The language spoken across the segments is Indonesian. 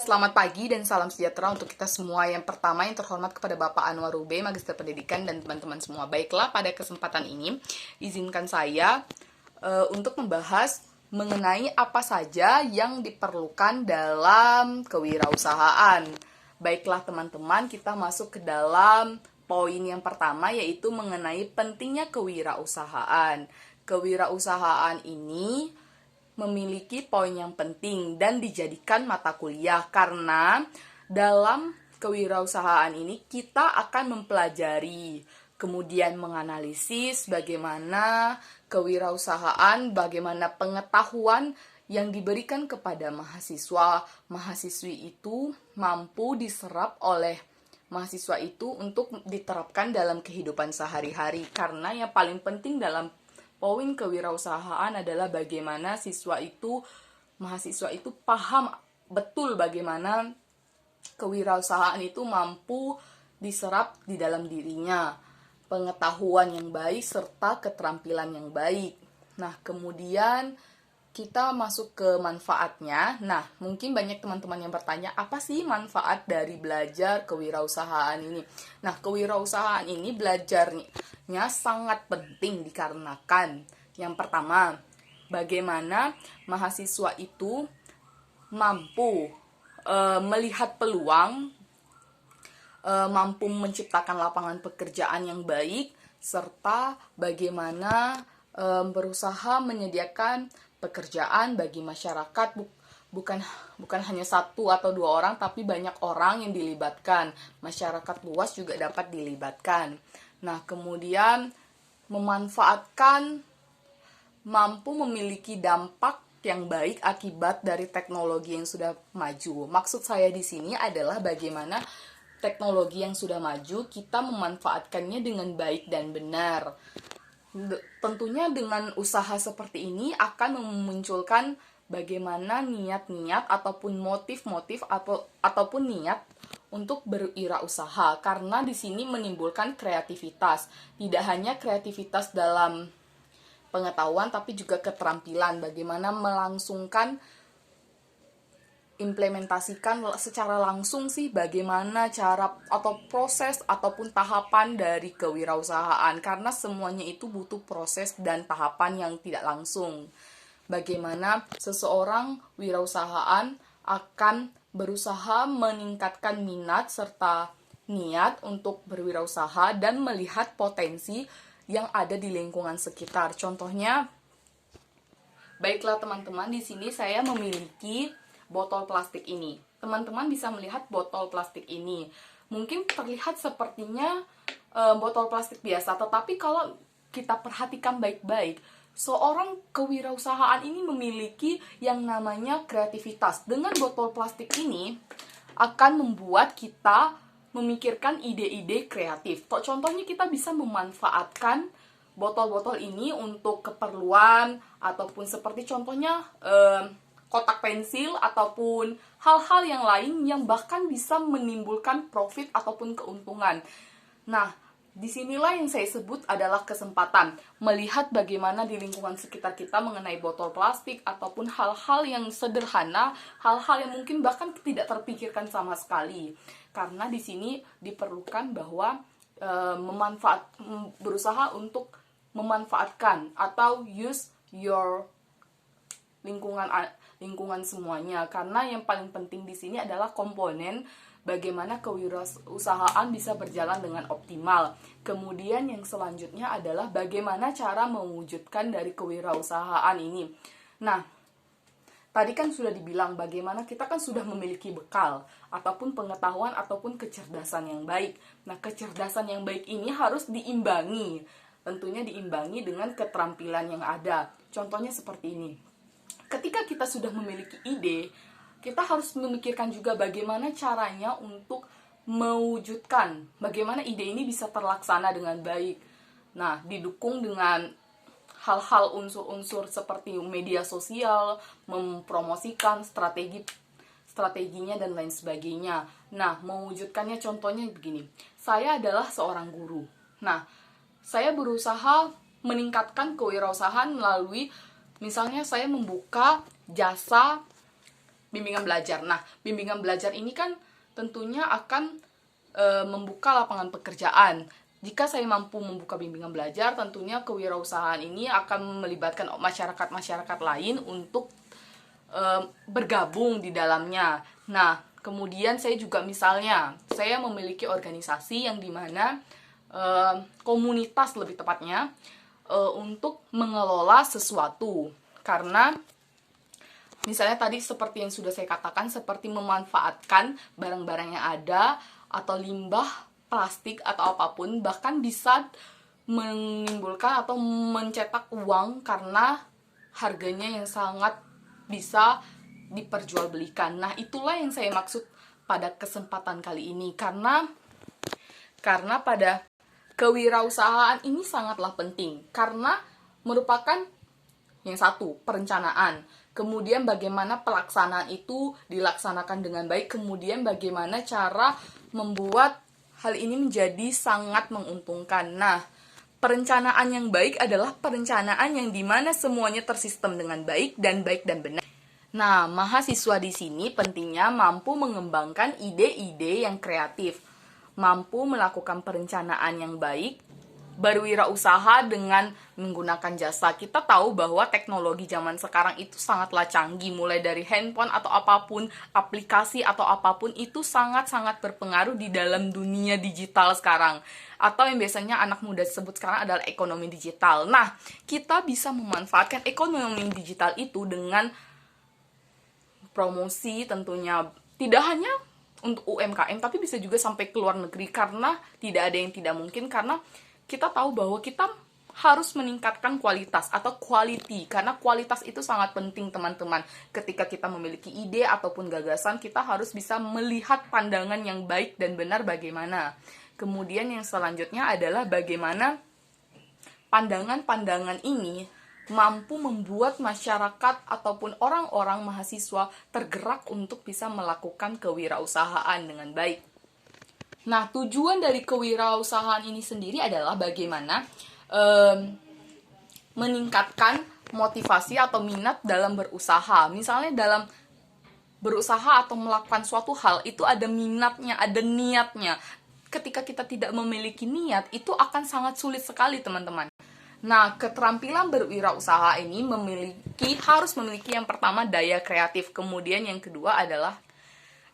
Selamat pagi dan salam sejahtera untuk kita semua. Yang pertama yang terhormat kepada Bapak Anwar Ube, Magister Pendidikan, dan teman-teman semua. Baiklah, pada kesempatan ini izinkan saya untuk membahas mengenai apa saja yang diperlukan dalam kewirausahaan. Baiklah teman-teman, kita masuk ke dalam poin yang pertama, yaitu mengenai pentingnya kewirausahaan. Kewirausahaan ini memiliki poin yang penting dan dijadikan mata kuliah karena dalam kewirausahaan ini kita akan mempelajari, kemudian menganalisis bagaimana kewirausahaan, bagaimana pengetahuan yang diberikan kepada mahasiswa-mahasiswi itu mampu diserap oleh mahasiswa itu untuk diterapkan dalam kehidupan sehari-hari. Karena yang paling penting dalam poin kewirausahaan adalah bagaimana mahasiswa itu paham betul bagaimana kewirausahaan itu mampu diserap di dalam dirinya, pengetahuan yang baik serta keterampilan yang baik. Nah, kemudian kita masuk ke manfaatnya. Nah, mungkin banyak teman-teman yang bertanya, apa sih manfaat dari belajar kewirausahaan ini? Nah, kewirausahaan ini belajarnya sangat penting dikarenakan yang pertama, bagaimana mahasiswa itu mampu melihat peluang, mampu menciptakan lapangan pekerjaan yang baik, serta bagaimana berusaha menyediakan pekerjaan bagi masyarakat, bukan hanya satu atau dua orang, tapi banyak orang yang dilibatkan. Masyarakat luas juga dapat dilibatkan. Nah, kemudian mampu memiliki dampak yang baik akibat dari teknologi yang sudah maju. Maksud saya di sini adalah bagaimana teknologi yang sudah maju kita memanfaatkannya dengan baik dan benar. Tentunya dengan usaha seperti ini akan memunculkan bagaimana niat-niat ataupun motif-motif ataupun niat untuk berwirausaha, karena di sini menimbulkan kreativitas. Tidak hanya kreativitas dalam pengetahuan tapi juga keterampilan, bagaimana melangsungkan, implementasikan secara langsung sih bagaimana cara atau proses ataupun tahapan dari kewirausahaan, karena semuanya itu butuh proses dan tahapan yang tidak langsung. Bagaimana seseorang wirausahaan akan berusaha meningkatkan minat serta niat untuk berwirausaha dan melihat potensi yang ada di lingkungan sekitar. Contohnya, baiklah teman-teman, di sini saya memiliki botol plastik ini. Teman-teman bisa melihat botol plastik ini. Mungkin terlihat sepertinya botol plastik biasa, tetapi kalau kita perhatikan baik-baik, seorang kewirausahaan ini memiliki yang namanya kreativitas. Dengan botol plastik ini akan membuat kita memikirkan ide-ide kreatif. Contohnya kita bisa memanfaatkan botol-botol ini untuk keperluan ataupun seperti contohnya kotak pensil ataupun hal-hal yang lain yang bahkan bisa menimbulkan profit ataupun keuntungan. Nah, disinilah yang saya sebut adalah kesempatan melihat bagaimana di lingkungan sekitar kita mengenai botol plastik ataupun hal-hal yang sederhana, hal-hal yang mungkin bahkan tidak terpikirkan sama sekali. Karena di sini diperlukan bahwa berusaha untuk memanfaatkan atau use your lingkungan semuanya, karena yang paling penting di sini adalah komponen bagaimana kewirausahaan bisa berjalan dengan optimal. Kemudian yang selanjutnya adalah bagaimana cara mewujudkan dari kewirausahaan ini. Nah, tadi kan sudah dibilang bagaimana kita kan sudah memiliki bekal ataupun pengetahuan ataupun kecerdasan yang baik. Nah, kecerdasan yang baik ini harus diimbangi. Tentunya diimbangi dengan keterampilan yang ada. Contohnya seperti ini. Ketika kita sudah memiliki ide, kita harus memikirkan juga bagaimana caranya untuk mewujudkan, bagaimana ide ini bisa terlaksana dengan baik. Nah, didukung dengan hal-hal unsur-unsur seperti media sosial, mempromosikan strateginya dan lain sebagainya. Nah, mewujudkannya contohnya begini. Saya adalah seorang guru. Nah, saya berusaha meningkatkan kewirausahaan melalui misalnya saya membuka jasa bimbingan belajar. Nah, bimbingan belajar ini kan tentunya akan membuka lapangan pekerjaan. Jika saya mampu membuka bimbingan belajar, tentunya kewirausahaan ini akan melibatkan masyarakat-masyarakat lain untuk bergabung di dalamnya. Nah, kemudian saya juga misalnya, saya memiliki organisasi yang dimana komunitas lebih tepatnya, untuk mengelola sesuatu. Karena misalnya tadi seperti yang sudah saya katakan, seperti memanfaatkan barang-barang yang ada, atau limbah plastik atau apapun, bahkan bisa menimbulkan atau mencetak uang karena harganya yang sangat bisa diperjualbelikan. Nah, itulah yang saya maksud pada kesempatan kali ini. Karena pada kewirausahaan ini sangatlah penting. Karena merupakan yang satu, perencanaan. Kemudian bagaimana pelaksanaan itu dilaksanakan dengan baik. Kemudian bagaimana cara membuat hal ini menjadi sangat menguntungkan. Nah, perencanaan yang baik adalah perencanaan yang dimana semuanya tersistem dengan baik dan benar. Nah, mahasiswa di sini pentingnya mampu mengembangkan ide-ide yang kreatif, mampu melakukan perencanaan yang baik, berwirausaha dengan menggunakan jasa. Kita tahu bahwa teknologi zaman sekarang itu sangatlah canggih, mulai dari handphone atau apapun, aplikasi atau apapun itu sangat-sangat berpengaruh di dalam dunia digital sekarang. Atau yang biasanya anak muda sebut sekarang adalah ekonomi digital. Nah, kita bisa memanfaatkan ekonomi digital itu dengan promosi tentunya, tidak hanya untuk UMKM, tapi bisa juga sampai ke luar negeri, karena tidak ada yang tidak mungkin, karena kita tahu bahwa kita harus meningkatkan kualitas atau quality, karena kualitas itu sangat penting teman-teman. Ketika kita memiliki ide ataupun gagasan, kita harus bisa melihat pandangan yang baik dan benar bagaimana. Kemudian yang selanjutnya adalah bagaimana pandangan-pandangan ini mampu membuat masyarakat ataupun orang-orang mahasiswa tergerak untuk bisa melakukan kewirausahaan dengan baik. Nah, tujuan dari kewirausahaan ini sendiri adalah bagaimana meningkatkan motivasi atau minat dalam berusaha. Misalnya dalam berusaha atau melakukan suatu hal, itu ada minatnya, ada niatnya. Ketika kita tidak memiliki niat, itu akan sangat sulit sekali, teman-teman. Nah, keterampilan berwirausaha ini harus memiliki yang pertama daya kreatif. Kemudian yang kedua adalah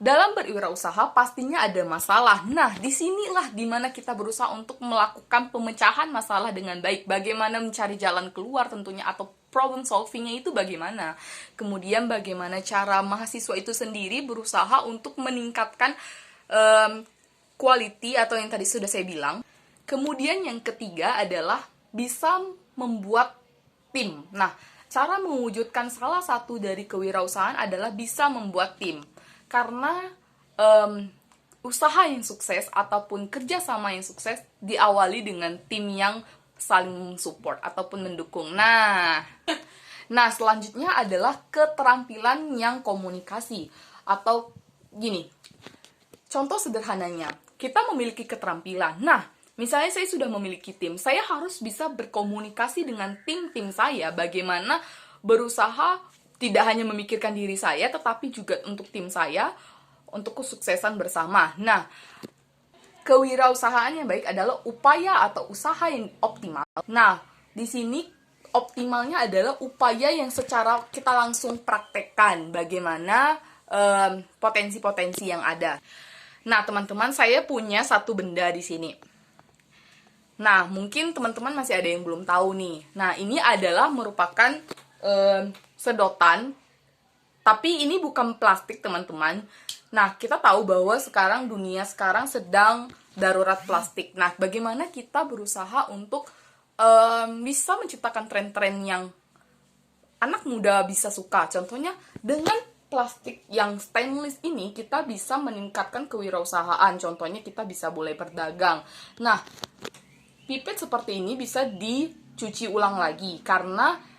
dalam berwirausaha pastinya ada masalah. Nah, disinilah dimana kita berusaha untuk melakukan pemecahan masalah dengan baik. Bagaimana mencari jalan keluar tentunya, atau problem solvingnya itu bagaimana. Kemudian bagaimana cara mahasiswa itu sendiri berusaha untuk meningkatkan quality atau yang tadi sudah saya bilang. Kemudian yang ketiga adalah bisa membuat tim. Nah, cara mewujudkan salah satu dari kewirausahaan adalah bisa membuat tim. Karena usaha yang sukses ataupun kerjasama yang sukses diawali dengan tim yang saling support ataupun mendukung. Nah, selanjutnya adalah keterampilan yang komunikasi. Atau gini, contoh sederhananya, kita memiliki keterampilan. Nah, misalnya saya sudah memiliki tim, saya harus bisa berkomunikasi dengan tim-tim saya, bagaimana berusaha tidak hanya memikirkan diri saya, tetapi juga untuk tim saya, untuk kesuksesan bersama. Nah, kewirausahaan yang baik adalah upaya atau usaha yang optimal. Nah, di sini optimalnya adalah upaya yang secara kita langsung praktekkan, bagaimana potensi-potensi yang ada. Nah, teman-teman, saya punya satu benda di sini. Nah, mungkin teman-teman masih ada yang belum tahu nih. Nah, ini adalah merupakan sedotan, tapi ini bukan plastik, teman-teman. Nah, kita tahu bahwa dunia sekarang sedang darurat plastik. Nah, bagaimana kita berusaha untuk bisa menciptakan tren-tren yang anak muda bisa suka. Contohnya, dengan plastik yang stainless ini, kita bisa meningkatkan kewirausahaan. Contohnya, kita bisa boleh berdagang. Nah, pipet seperti ini bisa dicuci ulang lagi, karena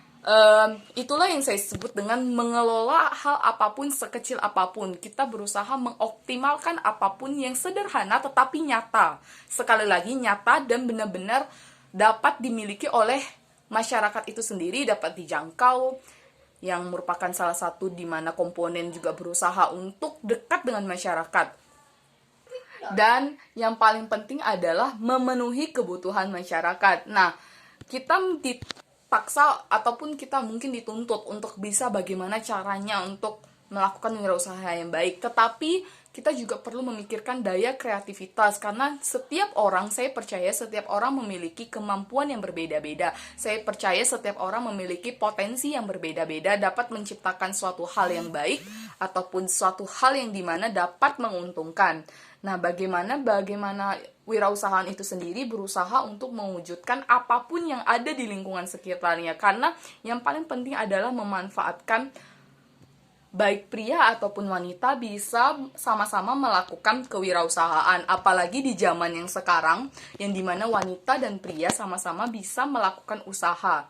itulah yang saya sebut dengan mengelola hal apapun sekecil apapun. Kita berusaha mengoptimalkan apapun yang sederhana tetapi nyata. Sekali lagi nyata dan benar-benar dapat dimiliki oleh masyarakat itu sendiri, dapat dijangkau. yang merupakan salah satu di mana komponen juga berusaha untuk dekat dengan masyarakat. Dan yang paling penting adalah memenuhi kebutuhan masyarakat. Nah, kita dipaksa ataupun kita mungkin dituntut untuk bisa bagaimana caranya untuk melakukan wirausaha yang baik. Tetapi kita juga perlu memikirkan daya kreativitas, karena setiap orang, saya percaya setiap orang memiliki kemampuan yang berbeda-beda. Saya percaya setiap orang memiliki potensi yang berbeda-beda, dapat menciptakan suatu hal yang baik ataupun suatu hal yang dimana dapat menguntungkan. Nah, bagaimana wirausahaan itu sendiri berusaha untuk mewujudkan apapun yang ada di lingkungan sekitarnya, karena yang paling penting adalah memanfaatkan baik pria ataupun wanita bisa sama-sama melakukan kewirausahaan, apalagi di zaman yang sekarang yang dimana wanita dan pria sama-sama bisa melakukan usaha.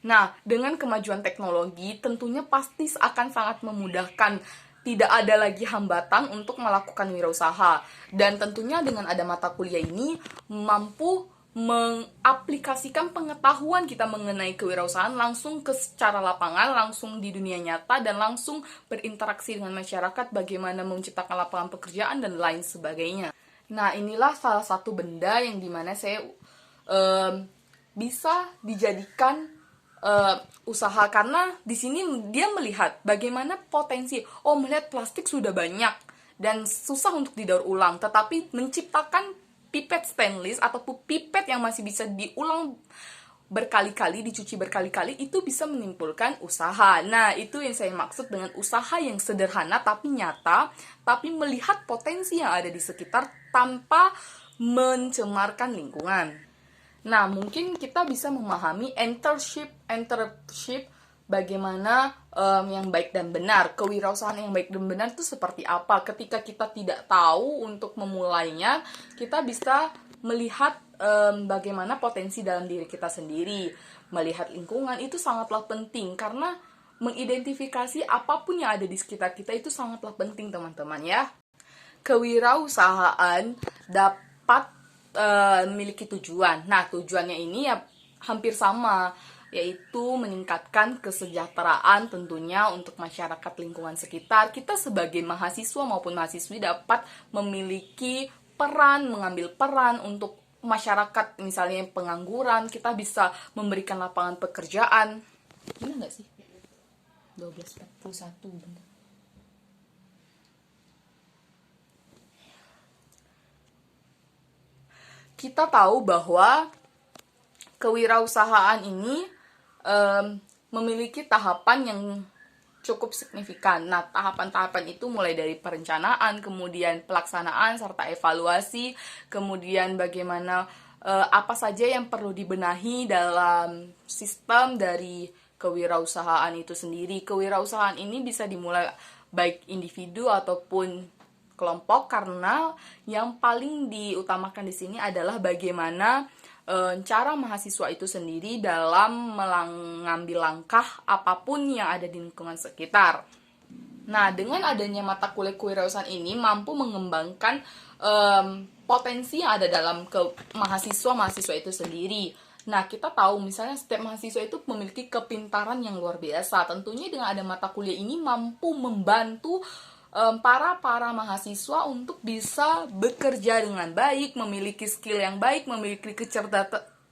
Nah, dengan kemajuan teknologi tentunya pasti akan sangat memudahkan, tidak ada lagi hambatan untuk melakukan wirausaha, dan tentunya dengan ada mata kuliah ini mampu mengaplikasikan pengetahuan kita mengenai kewirausahaan langsung ke secara lapangan, langsung di dunia nyata, dan langsung berinteraksi dengan masyarakat, bagaimana menciptakan lapangan pekerjaan dan lain sebagainya. Nah, inilah salah satu benda yang dimana saya bisa dijadikan usaha, karena di sini dia melihat bagaimana potensi. Melihat plastik sudah banyak dan susah untuk didaur ulang, tetapi menciptakan pipet stainless ataupun pipet yang masih bisa diulang berkali-kali, dicuci berkali-kali, itu bisa menimbulkan usaha. Nah, itu yang saya maksud dengan usaha yang sederhana tapi nyata, tapi melihat potensi yang ada di sekitar tanpa mencemarkan lingkungan. Nah, mungkin kita bisa memahami entrepreneurship bagaimana yang baik dan benar. Kewirausahaan yang baik dan benar itu seperti apa? Ketika kita tidak tahu untuk memulainya, kita bisa melihat bagaimana potensi dalam diri kita sendiri. Melihat lingkungan itu sangatlah penting, karena mengidentifikasi apapun yang ada di sekitar kita itu sangatlah penting, teman-teman ya. Kewirausahaan dapat memiliki tujuan. Nah, tujuannya ini ya hampir sama, yaitu meningkatkan kesejahteraan tentunya untuk masyarakat lingkungan sekitar. Kita sebagai mahasiswa maupun mahasiswi dapat memiliki peran, mengambil peran untuk masyarakat, misalnya pengangguran, kita bisa memberikan lapangan pekerjaan. Benar nggak sih? 12:41 benar. Kita tahu bahwa kewirausahaan ini memiliki tahapan yang cukup signifikan. Nah, tahapan-tahapan itu mulai dari perencanaan, kemudian pelaksanaan, serta evaluasi, kemudian bagaimana apa saja yang perlu dibenahi dalam sistem dari kewirausahaan itu sendiri. Kewirausahaan ini bisa dimulai baik individu ataupun kelompok, karena yang paling diutamakan di sini adalah bagaimana cara mahasiswa itu sendiri dalam mengambil langkah apapun yang ada di lingkungan sekitar. Nah, dengan adanya mata kuliah kewirausahaan ini mampu mengembangkan potensi yang ada dalam mahasiswa itu sendiri. Nah, kita tahu misalnya setiap mahasiswa itu memiliki kepintaran yang luar biasa. Tentunya dengan ada mata kuliah ini mampu membantu para mahasiswa untuk bisa bekerja dengan baik, memiliki skill yang baik, memiliki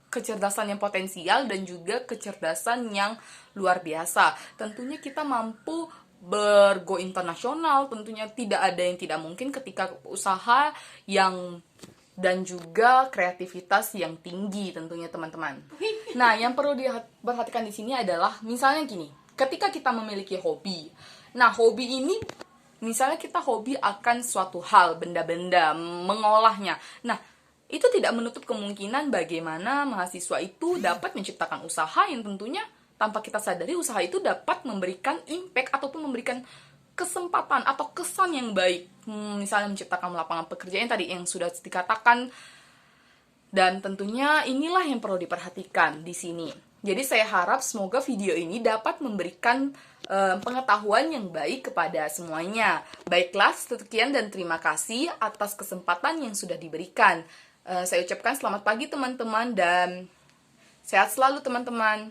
kecerdasan yang potensial, dan juga kecerdasan yang luar biasa. Tentunya kita mampu bergo internasional, tentunya tidak ada yang tidak mungkin ketika usaha yang dan juga kreativitas yang tinggi tentunya, teman-teman. Nah, yang perlu diperhatikan di sini adalah misalnya gini, ketika kita memiliki hobi. Nah, hobi ini misalnya kita hobi akan suatu hal, benda-benda, mengolahnya. Nah, itu tidak menutup kemungkinan bagaimana mahasiswa itu dapat menciptakan usaha yang tentunya tanpa kita sadari usaha itu dapat memberikan impact ataupun memberikan kesempatan atau kesan yang baik. Misalnya menciptakan lapangan pekerjaan tadi yang sudah dikatakan. Dan tentunya inilah yang perlu diperhatikan di sini. Jadi saya harap semoga video ini dapat memberikan pengetahuan yang baik kepada semuanya. Baiklah, sekian dan terima kasih atas kesempatan yang sudah diberikan. Saya ucapkan selamat pagi teman-teman dan sehat selalu teman-teman.